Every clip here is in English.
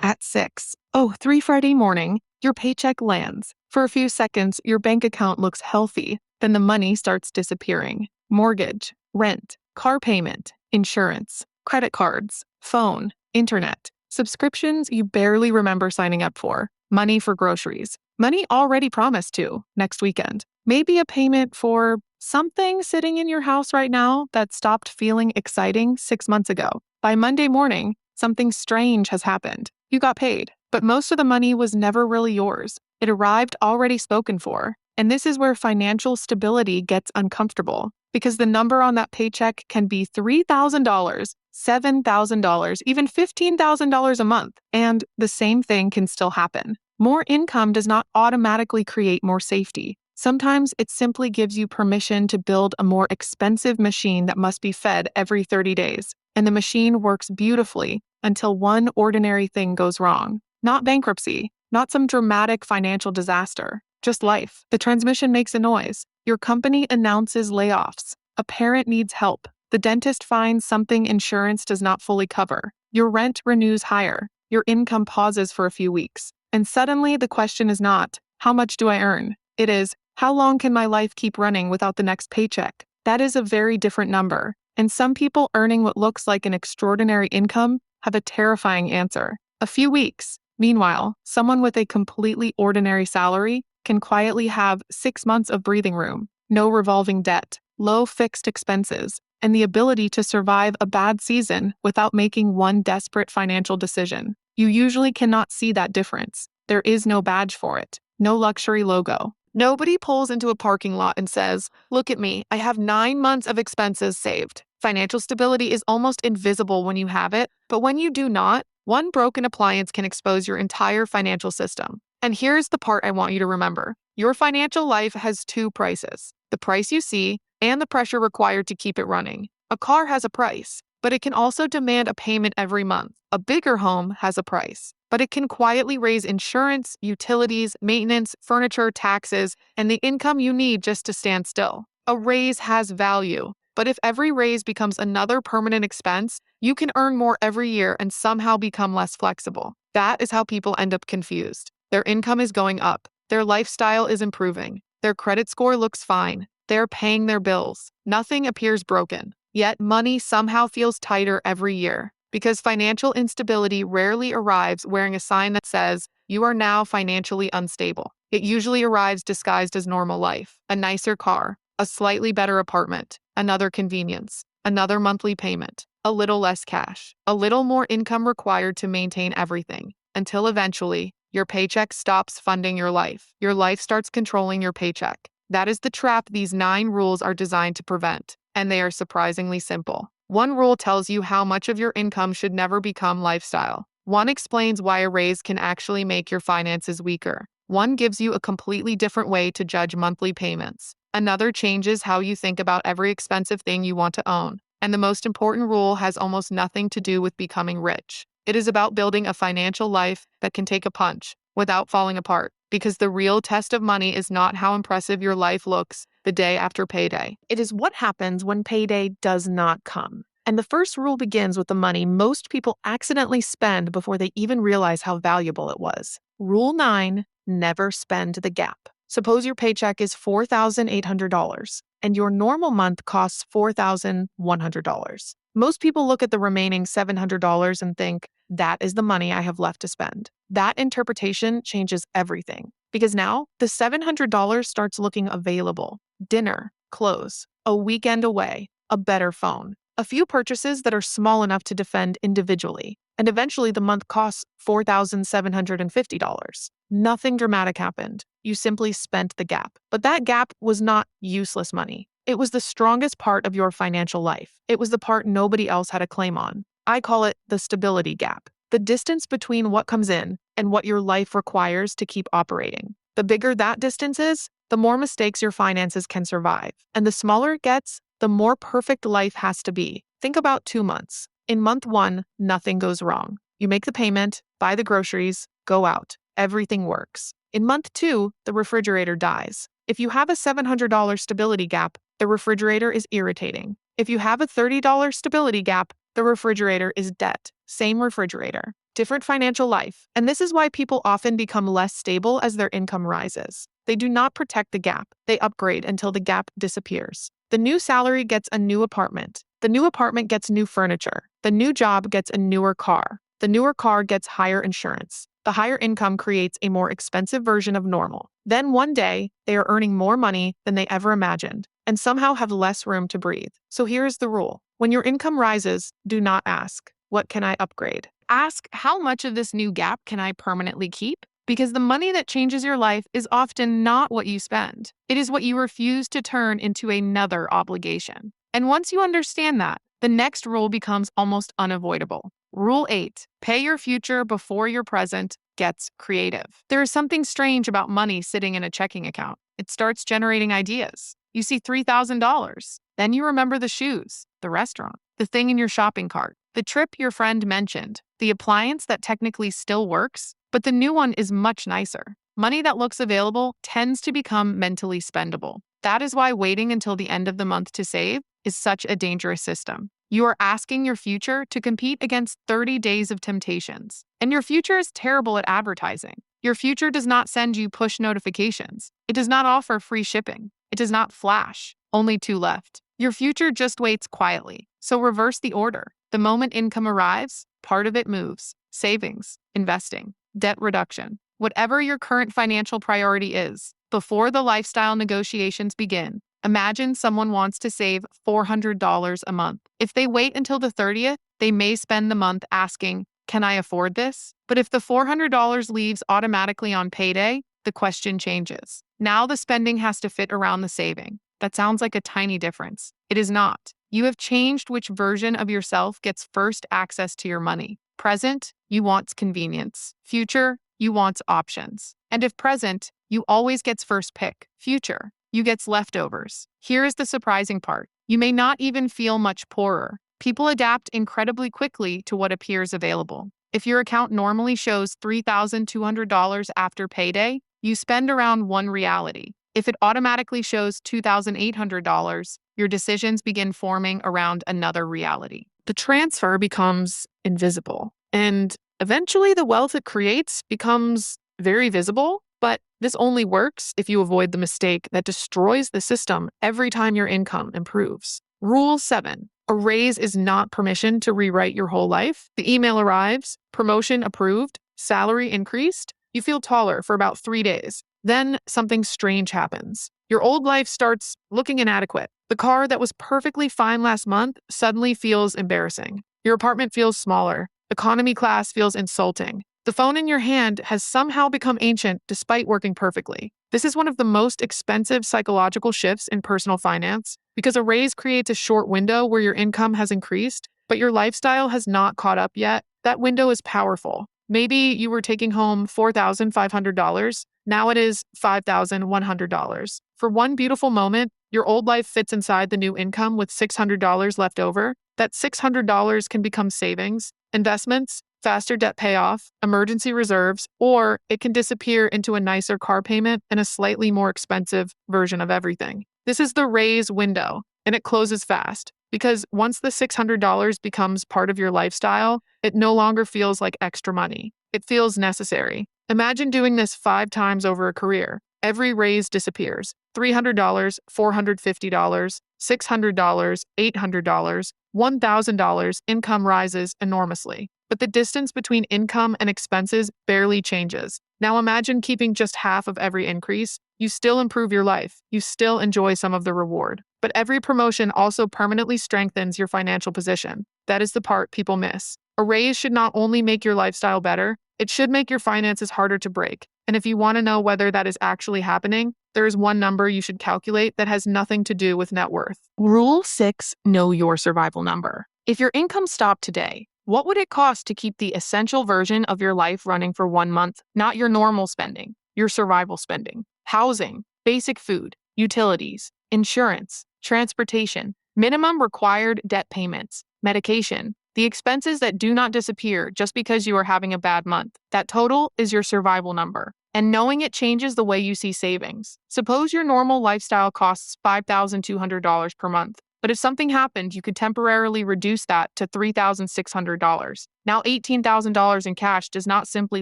At 6. Oh, 3 Friday morning, your paycheck lands. For a few seconds, your bank account looks healthy. Then the money starts disappearing. Mortgage, rent, car payment, insurance, credit cards, phone, internet, subscriptions you barely remember signing up for, money for groceries, money already promised to next weekend, maybe a payment for something sitting in your house right now that stopped feeling exciting 6 months ago. By Monday morning, something strange has happened. You got paid, but most of the money was never really yours. It arrived already spoken for. And this is where financial stability gets uncomfortable, because the number on that paycheck can be $3,000, $7,000, even $15,000 a month, and the same thing can still happen. More income does not automatically create more safety. Sometimes it simply gives you permission to build a more expensive machine that must be fed every 30 days. And the machine works beautifully until one ordinary thing goes wrong. Not bankruptcy, not some dramatic financial disaster, just life. The transmission makes a noise. Your company announces layoffs. A parent needs help. The dentist finds something insurance does not fully cover. Your rent renews higher. Your income pauses for a few weeks. And suddenly the question is not, how much do I earn? It is, how long can my life keep running without the next paycheck? That is a very different number. And some people earning what looks like an extraordinary income have a terrifying answer. A few weeks. Meanwhile, someone with a completely ordinary salary can quietly have 6 months of breathing room, no revolving debt, low fixed expenses, and the ability to survive a bad season without making one desperate financial decision. You usually cannot see that difference. There is no badge for it, no luxury logo. Nobody pulls into a parking lot and says, "Look at me, I have 9 months of expenses saved." Financial stability is almost invisible when you have it, but when you do not, one broken appliance can expose your entire financial system. And here's the part I want you to remember. Your financial life has two prices: the price you see and the pressure required to keep it running. A car has a price, but it can also demand a payment every month. A bigger home has a price, but it can quietly raise insurance, utilities, maintenance, furniture, taxes, and the income you need just to stand still. A raise has value, but if every raise becomes another permanent expense, you can earn more every year and somehow become less flexible. That is how people end up confused. Their income is going up. Their lifestyle is improving. Their credit score looks fine. They're paying their bills. Nothing appears broken. Yet money somehow feels tighter every year, because financial instability rarely arrives wearing a sign that says, "You are now financially unstable." It usually arrives disguised as normal life: a nicer car, a slightly better apartment, another convenience, another monthly payment, a little less cash, a little more income required to maintain everything, until eventually, your paycheck stops funding your life. Your life starts controlling your paycheck. That is the trap these 9 rules are designed to prevent, and they are surprisingly simple. One rule tells you how much of your income should never become lifestyle. One explains why a raise can actually make your finances weaker. One gives you a completely different way to judge monthly payments. Another changes how you think about every expensive thing you want to own. And the most important rule has almost nothing to do with becoming rich. It is about building a financial life that can take a punch without falling apart. Because the real test of money is not how impressive your life looks the day after payday. It is what happens when payday does not come. And the first rule begins with the money most people accidentally spend before they even realize how valuable it was. Rule 9, never spend the gap. Suppose your paycheck is $4,800 and your normal month costs $4,100. Most people look at the remaining $700 and think, that is the money I have left to spend. That interpretation changes everything, because now the $700 starts looking available. Dinner, clothes, a weekend away, a better phone, a few purchases that are small enough to defend individually, and eventually the month costs $4,750. Nothing dramatic happened. You simply spent the gap. But that gap was not useless money. It was the strongest part of your financial life. It was the part nobody else had a claim on. I call it the stability gap. The distance between what comes in and what your life requires to keep operating. The bigger that distance is, the more mistakes your finances can survive. And the smaller it gets, the more perfect life has to be. Think about 2 months. In month 1, nothing goes wrong. You make the payment, buy the groceries, go out. Everything works. In month 2, the refrigerator dies. If you have a $700 stability gap, the refrigerator is irritating. If you have a $30 stability gap, the refrigerator is debt. Same refrigerator, different financial life. And this is why people often become less stable as their income rises. They do not protect the gap, they upgrade until the gap disappears. The new salary gets a new apartment. The new apartment gets new furniture. The new job gets a newer car. The newer car gets higher insurance. The higher income creates a more expensive version of normal. Then one day, they are earning more money than they ever imagined and somehow have less room to breathe. So here is the rule. When your income rises, do not ask, "What can I upgrade?" Ask, "How much of this new gap can I permanently keep?" Because the money that changes your life is often not what you spend. It is what you refuse to turn into another obligation. And once you understand that, the next rule becomes almost unavoidable. Rule 8, pay your future before your present gets creative. There is something strange about money sitting in a checking account. It starts generating ideas. You see $3,000. Then you remember the shoes, the restaurant, the thing in your shopping cart, the trip your friend mentioned, the appliance that technically still works, but the new one is much nicer. Money that looks available tends to become mentally spendable. That is why waiting until the end of the month to save is such a dangerous system. You are asking your future to compete against 30 days of temptations. And your future is terrible at advertising. Your future does not send you push notifications. It does not offer free shipping. It does not flash. Only two left. Your future just waits quietly. So reverse the order. The moment income arrives, part of it moves. Savings, investing, debt reduction, whatever your current financial priority is. Before the lifestyle negotiations begin, imagine someone wants to save $400 a month. If they wait until the 30th, they may spend the month asking, "Can I afford this?" But if the $400 leaves automatically on payday, the question changes. Now the spending has to fit around the saving. That sounds like a tiny difference. It is not. You have changed which version of yourself gets first access to your money. Present, you want convenience. Future, you want options. And if present, you always gets first pick. Future, you gets leftovers. Here is the surprising part. You may not even feel much poorer. People adapt incredibly quickly to what appears available. If your account normally shows $3,200 after payday, you spend around one reality. If it automatically shows $2,800, your decisions begin forming around another reality. The transfer becomes invisible, and eventually the wealth it creates becomes very visible, but this only works if you avoid the mistake that destroys the system every time your income improves. Rule 7. A raise is not permission to rewrite your whole life. The email arrives, promotion approved, salary increased. You feel taller for about 3 days. Then something strange happens. Your old life starts looking inadequate. The car that was perfectly fine last month suddenly feels embarrassing. Your apartment feels smaller. Economy class feels insulting. The phone in your hand has somehow become ancient despite working perfectly. This is one of the most expensive psychological shifts in personal finance because a raise creates a short window where your income has increased, but your lifestyle has not caught up yet. That window is powerful. Maybe you were taking home $4,500. Now it is $5,100. For one beautiful moment, your old life fits inside the new income with $600 left over. That $600 can become savings, investments, faster debt payoff, emergency reserves, or it can disappear into a nicer car payment and a slightly more expensive version of everything. This is the raise window, and it closes fast because once the $600 becomes part of your lifestyle, it no longer feels like extra money. It feels necessary. Imagine doing this 5 times over a career. Every raise disappears. $300, $450, $600, $800, $1,000, income rises enormously. But the distance between income and expenses barely changes. Now imagine keeping just half of every increase. You still improve your life. You still enjoy some of the reward. But every promotion also permanently strengthens your financial position. That is the part people miss. A raise should not only make your lifestyle better, it should make your finances harder to break. And if you want to know whether that is actually happening, there is one number you should calculate that has nothing to do with net worth. Rule 6, know your survival number. If your income stopped today, what would it cost to keep the essential version of your life running for 1 month? Not your normal spending, your survival spending. Housing, basic food, utilities, insurance, transportation, minimum required debt payments, medication, the expenses that do not disappear just because you are having a bad month. That total is your survival number. And knowing it changes the way you see savings. Suppose your normal lifestyle costs $5,200 per month, but But if something happened, you could temporarily reduce that to $3,600. Now, $18,000 in cash does not simply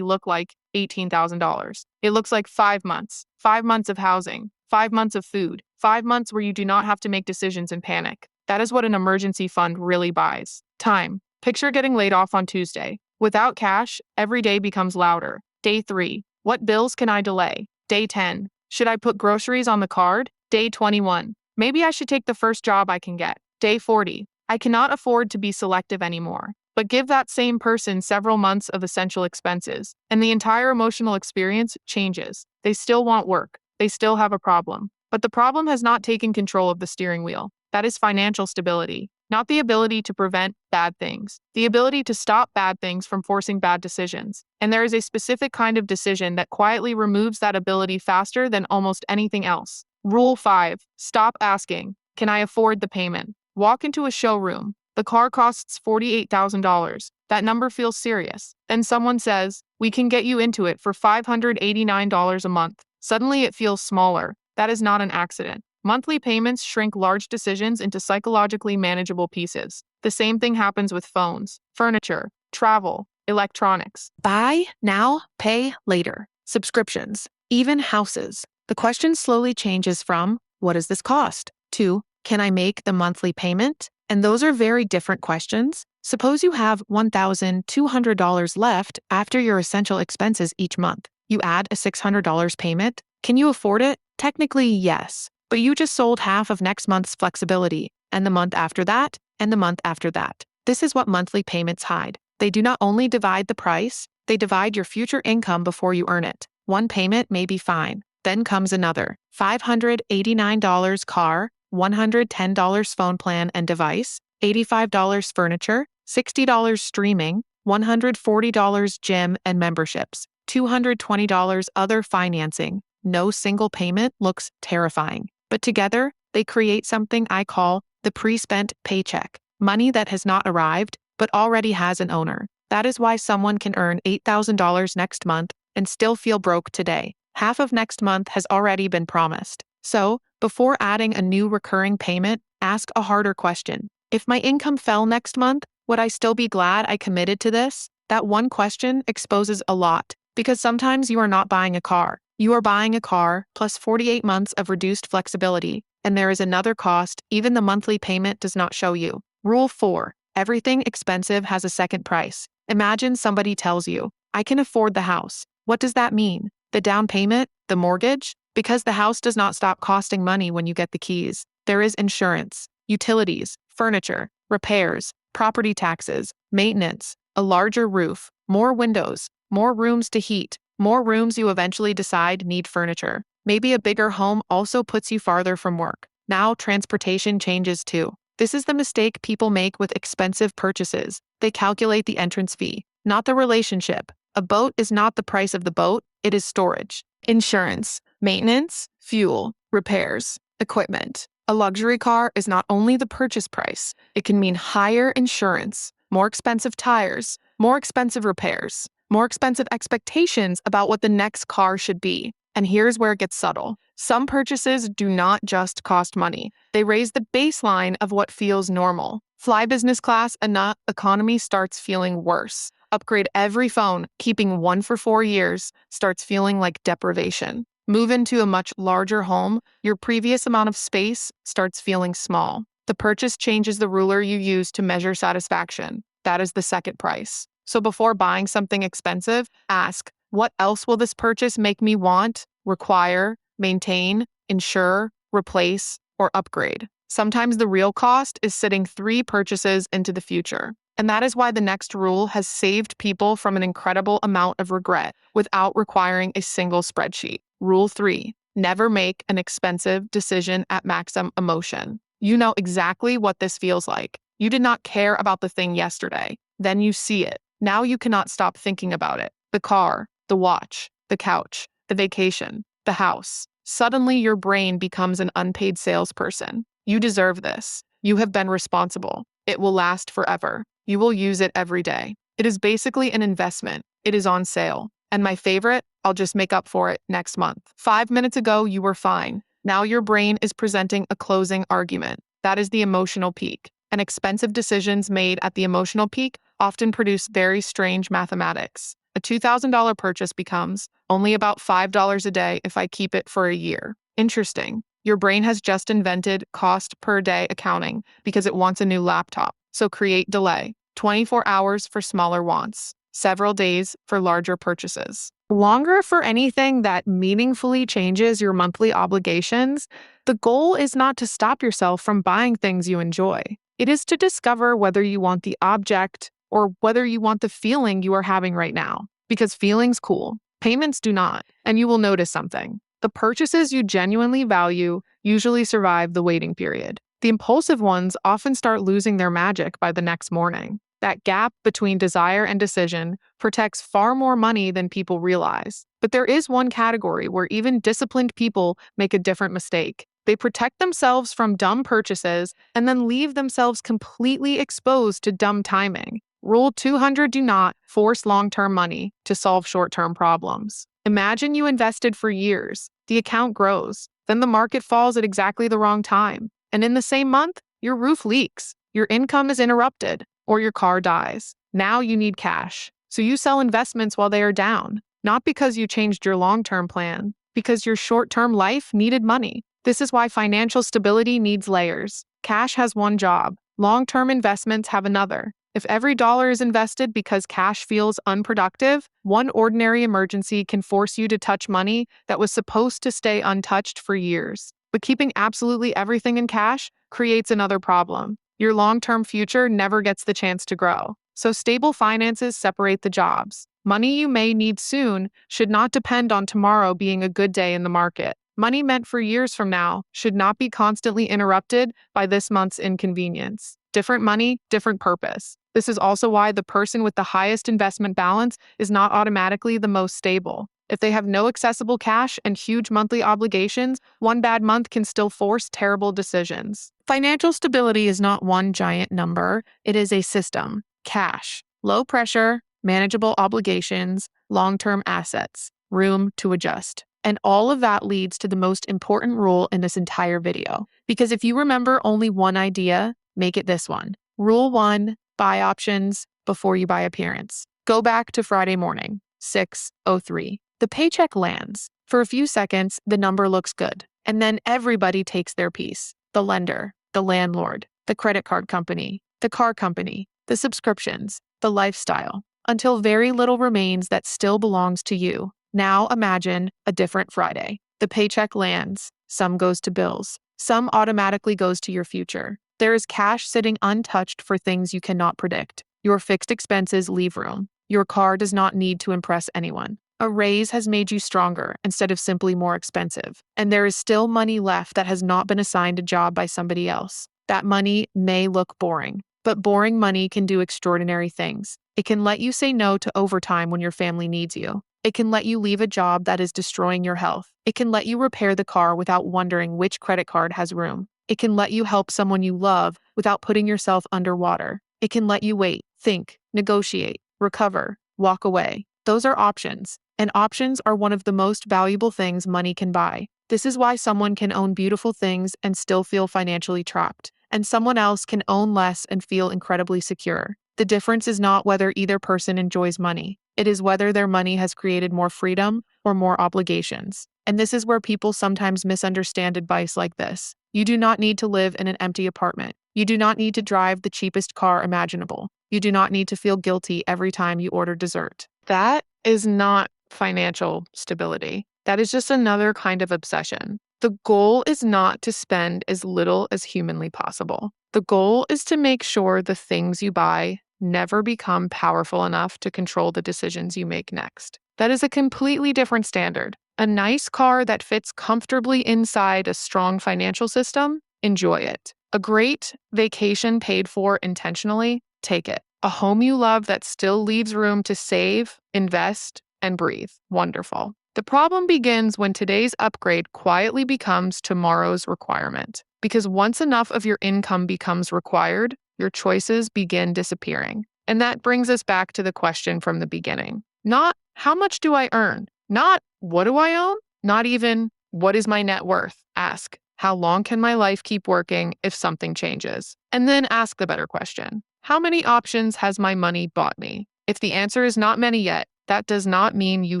look like $18,000. It looks like 5 months, 5 months of housing, 5 months of food, 5 months where you do not have to make decisions and panic. That is what an emergency fund really buys. Time. Picture getting laid off on Tuesday. Without cash, every day becomes louder. Day 3. What bills can I delay? Day 10. Should I put groceries on the card? Day 21. Maybe I should take the first job I can get. Day 40. I cannot afford to be selective anymore. But give that same person several months of essential expenses, and the entire emotional experience changes. They still want work. They still have a problem. But the problem has not taken control of the steering wheel. That is financial stability, not the ability to prevent bad things, the ability to stop bad things from forcing bad decisions. And there is a specific kind of decision that quietly removes that ability faster than almost anything else. Rule 5. Stop asking, can I afford the payment? Walk into a showroom. The car costs $48,000. That number feels serious. Then someone says, we can get you into it for $589 a month. Suddenly it feels smaller. That is not an accident. Monthly payments shrink large decisions into psychologically manageable pieces. The same thing happens with phones, furniture, travel, electronics. Buy now, pay later. Subscriptions, even houses. The question slowly changes from, what does this cost? To, can I make the monthly payment? And those are very different questions. Suppose you have $1,200 left after your essential expenses each month. You add a $600 payment. Can you afford it? Technically, yes. But you just sold half of next month's flexibility, and the month after that, and the month after that. This is what monthly payments hide. They do not only divide the price, they divide your future income before you earn it. One payment may be fine. Then comes another. $589 car, $110 phone plan and device, $85 furniture, $60 streaming, $140 gym and memberships, $220 other financing. No single payment looks terrifying. But together, they create something I call the pre-spent paycheck. Money that has not arrived, but already has an owner. That is why someone can earn $8,000 next month and still feel broke today. Half of next month has already been promised. So, before adding a new recurring payment, ask a harder question. If my income fell next month, would I still be glad I committed to this? That one question exposes a lot, because sometimes you are not buying a car. You are buying a car plus 48 months of reduced flexibility, and there is another cost even the monthly payment does not show you. Rule 4. Everything expensive has a second price. Imagine somebody tells you, I can afford the house. What does that mean? The down payment? The mortgage? Because the house does not stop costing money when you get the keys. There is insurance, utilities, furniture, repairs, property taxes, maintenance, a larger roof, more windows, more rooms to heat, more rooms you eventually decide need furniture. Maybe a bigger home also puts you farther from work. Now transportation changes too. This is the mistake people make with expensive purchases. They calculate the entrance fee, not the relationship. A boat is not the price of the boat, it is storage. Insurance, maintenance, fuel, repairs, equipment. A luxury car is not only the purchase price, it can mean higher insurance, more expensive tires, more expensive repairs, more expensive expectations about what the next car should be. And here's where it gets subtle. Some purchases do not just cost money. They raise the baseline of what feels normal. Fly business class and not economy starts feeling worse. Upgrade every phone, keeping one for 4 years, starts feeling like deprivation. Move into a much larger home, your previous amount of space starts feeling small. The purchase changes the ruler you use to measure satisfaction. That is the second price. So before buying something expensive, ask, what else will this purchase make me want, require, maintain, insure, replace, or upgrade? Sometimes the real cost is sitting 3 purchases into the future. And that is why the next rule has saved people from an incredible amount of regret without requiring a single spreadsheet. Rule 3. Never make an expensive decision at maximum emotion. You know exactly what this feels like. You did not care about the thing yesterday. Then you see it. Now you cannot stop thinking about it. The car, the watch, the couch, the vacation, the house. Suddenly your brain becomes an unpaid salesperson. You deserve this. You have been responsible. It will last forever. You will use it every day. It is basically an investment. It is on sale. And my favorite, I'll just make up for it next month. 5 minutes ago, you were fine. Now your brain is presenting a closing argument. That is the emotional peak. And expensive decisions made at the emotional peak often produce very strange mathematics. A $2,000 purchase becomes only about $5 a day if I keep it for a year. Interesting. Your brain has just invented cost per day accounting because it wants a new laptop. So create delay. 24 hours for smaller wants, several days for larger purchases. Longer for anything that meaningfully changes your monthly obligations. The goal is not to stop yourself from buying things you enjoy. It is to discover whether you want the object or whether you want the feeling you are having right now. Because feelings cool, payments do not, and you will notice something. The purchases you genuinely value usually survive the waiting period. The impulsive ones often start losing their magic by the next morning. That gap between desire and decision protects far more money than people realize. But there is one category where even disciplined people make a different mistake. They protect themselves from dumb purchases and then leave themselves completely exposed to dumb timing. Rule 200: do not force long-term money to solve short-term problems. Imagine you invested for years. The account grows. Then the market falls at exactly the wrong time. And in the same month, your roof leaks, your income is interrupted, or your car dies. Now you need cash. So you sell investments while they are down, not because you changed your long-term plan, because your short-term life needed money. This is why financial stability needs layers. Cash has one job. Long-term investments have another. If every dollar is invested because cash feels unproductive, one ordinary emergency can force you to touch money that was supposed to stay untouched for years. But keeping absolutely everything in cash creates another problem. Your long-term future never gets the chance to grow. So stable finances separate the jobs. Money you may need soon should not depend on tomorrow being a good day in the market. Money meant for years from now should not be constantly interrupted by this month's inconvenience. Different money, different purpose. This is also why the person with the highest investment balance is not automatically the most stable. If they have no accessible cash and huge monthly obligations, one bad month can still force terrible decisions. Financial stability is not one giant number, it is a system. Cash, low pressure, manageable obligations, long-term assets, room to adjust. And all of that leads to the most important rule in this entire video. Because if you remember only one idea, make it this one. Rule 1, buy options before you buy appearance. Go back to Friday morning, 6:03. The paycheck lands. For a few seconds, the number looks good. And then everybody takes their piece. The lender, the landlord, the credit card company, the car company, the subscriptions, the lifestyle, until very little remains that still belongs to you. Now imagine a different Friday. The paycheck lands. Some goes to bills. Some automatically goes to your future. There is cash sitting untouched for things you cannot predict. Your fixed expenses leave room. Your car does not need to impress anyone. A raise has made you stronger instead of simply more expensive. And there is still money left that has not been assigned a job by somebody else. That money may look boring, but boring money can do extraordinary things. It can let you say no to overtime when your family needs you. It can let you leave a job that is destroying your health. It can let you repair the car without wondering which credit card has room. It can let you help someone you love without putting yourself underwater. It can let you wait, think, negotiate, recover, walk away. Those are options. And options are one of the most valuable things money can buy. This is why someone can own beautiful things and still feel financially trapped, and someone else can own less and feel incredibly secure. The difference is not whether either person enjoys money. It is whether their money has created more freedom or more obligations. And this is where people sometimes misunderstand advice like this. You do not need to live in an empty apartment. You do not need to drive the cheapest car imaginable. You do not need to feel guilty every time you order dessert. That is not financial stability. That is just another kind of obsession. The goal is not to spend as little as humanly possible. The goal is to make sure the things you buy never become powerful enough to control the decisions you make next. That is a completely different standard. A nice car that fits comfortably inside a strong financial system, enjoy it. A great vacation paid for intentionally, take it. A home you love that still leaves room to save, invest, and breathe, wonderful. The problem begins when today's upgrade quietly becomes tomorrow's requirement. Because once enough of your income becomes required, your choices begin disappearing. And that brings us back to the question from the beginning. Not how much do I earn? Not what do I own? Not even what is my net worth? Ask How long can my life keep working if something changes? And then ask the better question. How many options has my money bought me? If the answer is not many yet, that does not mean you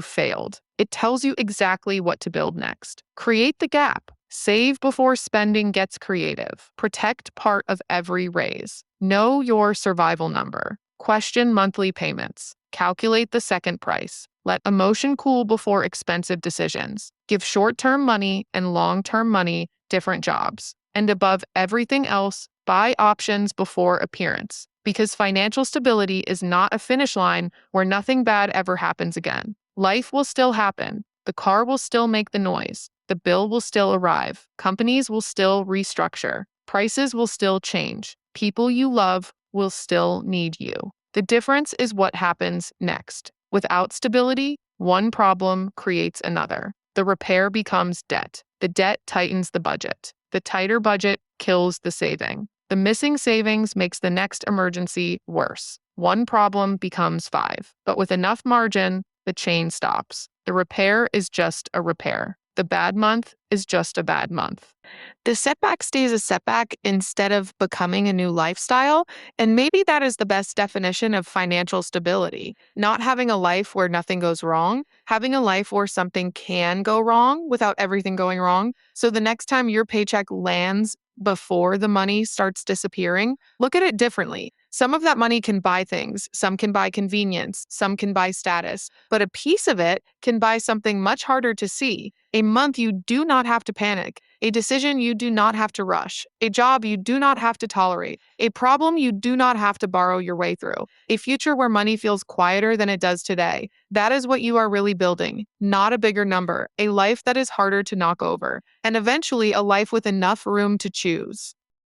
failed. It tells you exactly what to build next. Create the gap. Save before spending gets creative. Protect part of every raise. Know your survival number. Question monthly payments. Calculate the second price. Let emotion cool before expensive decisions. Give short-term money and long-term money different jobs. And above everything else, buy options before appearance. Because financial stability is not a finish line where nothing bad ever happens again. Life will still happen. The car will still make the noise. The bill will still arrive. Companies will still restructure. Prices will still change. People you love will still need you. The difference is what happens next. Without stability, one problem creates another. The repair becomes debt. The debt tightens the budget. The tighter budget kills the saving. The missing savings makes the next emergency worse. One problem becomes 5. But with enough margin, the chain stops. The repair is just a repair. The bad month is just a bad month. The setback stays a setback instead of becoming a new lifestyle. And maybe that is the best definition of financial stability. Not having a life where nothing goes wrong, having a life where something can go wrong without everything going wrong. So the next time your paycheck lands before the money starts disappearing, look at it differently. Some of that money can buy things, some can buy convenience, some can buy status, but a piece of it can buy something much harder to see. A month you do not have to panic. A decision you do not have to rush. A job you do not have to tolerate. A problem you do not have to borrow your way through. A future where money feels quieter than it does today. That is what you are really building. Not a bigger number. A life that is harder to knock over. And eventually a life with enough room to choose.